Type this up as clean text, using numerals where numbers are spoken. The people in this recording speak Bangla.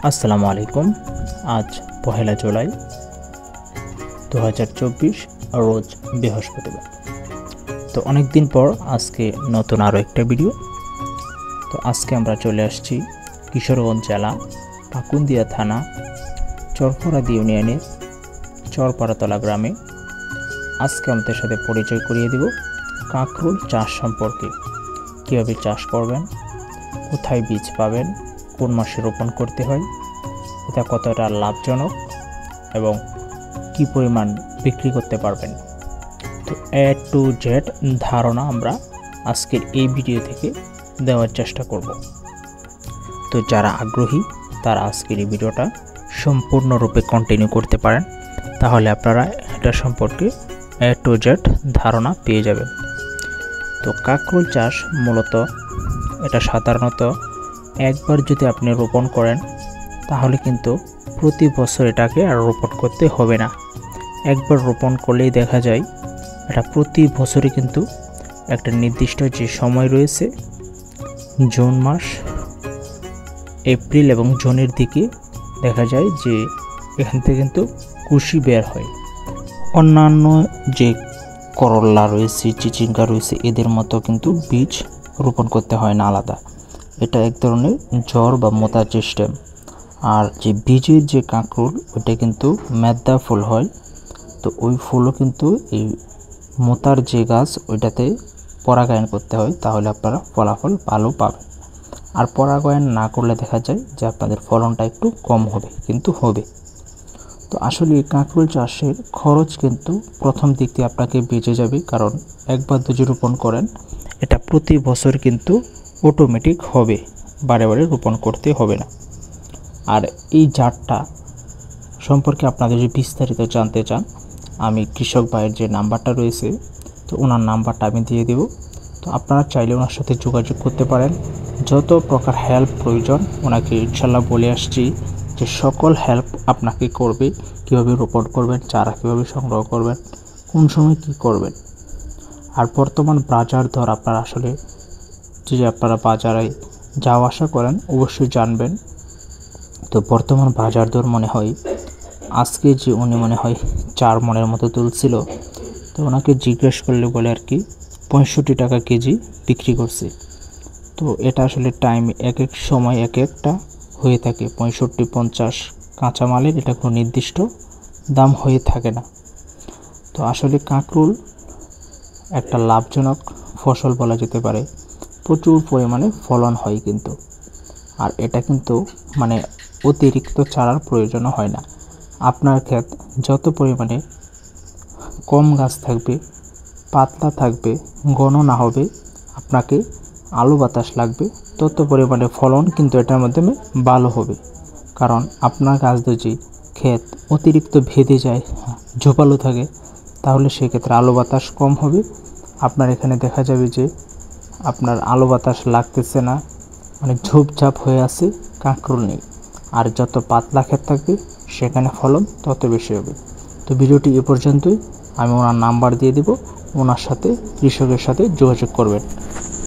আসসালামু আলাইকুম। আজ পহেলা জুলাই 2024 রোজ বৃহস্পতিবার। তো অনেক দিন পর আজকে নতুন আরও একটা ভিডিও। তো আজকে আমরা চলে আসছি কিশোরগঞ্জ জেলা পাকুন্দিয়া থানা চরফরাদি ইউনিয়নের চরপাড়াতলা গ্রামে। আজকে আমাদের সাথে পরিচয় করিয়ে দিব কাঁকরোল চাষ সম্পর্কে। কীভাবে চাষ করবেন, কোথায় বীজ পাবেন, কোন মাসে রোপণ করতে হয়, এটা কতটা লাভজনক এবং কি পরিমাণ বিক্রি করতে পারবেন। তো এ টু জেড ধারণা আমরা আজকের এই ভিডিও থেকে দেওয়ার চেষ্টা করব। তো যারা আগ্রহী তারা আজকের এই ভিডিওটা সম্পূর্ণরূপে কন্টিনিউ করতে পারেন, তাহলে আপনারা এটা সম্পর্কে এ টু জেড ধারণা পেয়ে যাবেন। তো কাঁকরোল চাষ মূলত এটা সাধারণত একবার যদি আপনি রোপণ করেন তাহলে কিন্তু প্রতি বছর এটাকে আর রোপণ করতে হবে না। একবার রোপণ করলেই দেখা যায় এটা প্রতি বছরই কিন্তু একটা নির্দিষ্ট যে সময় রয়েছে জুন মাস, এপ্রিল এবং জুনের দিকে দেখা যায় যে এখান থেকে কিন্তু কুশি বের হয়। অন্যান্য যে করল্লা রয়েছে, চিচিঙ্গা রয়েছে, এদের মতো কিন্তু বীজ রোপণ করতে হয় না আলাদা। এটা এক ধরনের জ্বর বা মোতার সিস্টেম। আর যে বীজের যে কাঁকরোল ওইটা কিন্তু মেদ্দা ফুল হয়। তো ওই ফুলও কিন্তু এই মোতার যে গাছ ওইটাতে পরাগায়ন করতে হয়, তাহলে আপনারা ফলাফল ভালো পাবেন। আর পরাগায়ন না করলে দেখা যায় যে আপনাদের ফলনটা একটু কম হবে, কিন্তু হবে। তো আসলে কাঁকরোল চাষের খরচ কিন্তু প্রথম দিক দিয়ে আপনাকে বেঁচে যাবে, কারণ একবার যদি রোপণ করেন এটা প্রতি বছর কিন্তু অটোমেটিক হবে, বারে বারে রোপণ করতে হবে না। আর এই জাতটা সম্পর্কে আপনারা যদি বিস্তারিত জানতে চান, আমি কৃষক ভাইয়ের যে নাম্বারটা রয়েছে তো ওনার নাম্বারটা আমি দিয়ে দেব। তো আপনারা চাইলে ওনার সাথে যোগাযোগ করতে পারেন। যত প্রকার হেল্প প্রয়োজন ওনাকে ইনশাল্লাহ বলে আসছি যে সকল হেল্প আপনাকে করবে। কীভাবে রোপণ করবেন, চারা কীভাবে সংগ্রহ করবেন, কোন সময় কী করবেন। আর বর্তমান বাজার দর আপনারা আসলে যে আপনারা বাজারে যাওয়া আসা করেন অবশ্যই জানবেন। তো বর্তমান বাজার দর মনে হয় আজকে যে উনি মনে হয় 4 মণের মতো তুলছিল, তো ওনাকে জিজ্ঞেস করলে বলে আর কি 65 টাকা কেজি বিক্রি করছে। তো এটা আসলে টাইম এক এক সময় এক একটা হয়ে থাকে, 65-50 কাঁচামালের এটা কোনো নির্দিষ্ট দাম হয়ে থাকে না। তো আসলে কাঁকরোল একটা লাভজনক ফসল বলা যেতে পারে, প্রচুর পরিমাণে ফলন হয় কিন্তু। আর এটা কিন্তু মানে অতিরিক্ত চারার প্রয়োজনও হয় না। আপনার ক্ষেত যত পরিমাণে কম গাছ থাকবে, পাতলা থাকবে, ঘন না হবে, আপনাকে আলো বাতাস লাগবে, তত পরিমাণে ফলন কিন্তু এটার মাধ্যমে ভালো হবে। কারণ আপনার গাছ যদি ক্ষেত অতিরিক্ত ভেদে যায়, ঝোপালো থাকে, তাহলে সেক্ষেত্রে আলো বাতাস কম হবে। আপনার এখানে দেখা যাবে যে আপনার আলো বাতাস লাগতেছে না, মানে ঝোপঝাপ হয়ে আছে, কাঁকরোল নেই। আর যত পাতলা ক্ষেত থাকবে সেখানে ফলন তত বেশি হবে। তো ভিডিওটি এ পর্যন্তই। আমি ওনার নাম্বার দিয়ে দেব, ওনার সাথে কৃষকের সাথে যোগাযোগ করবেন।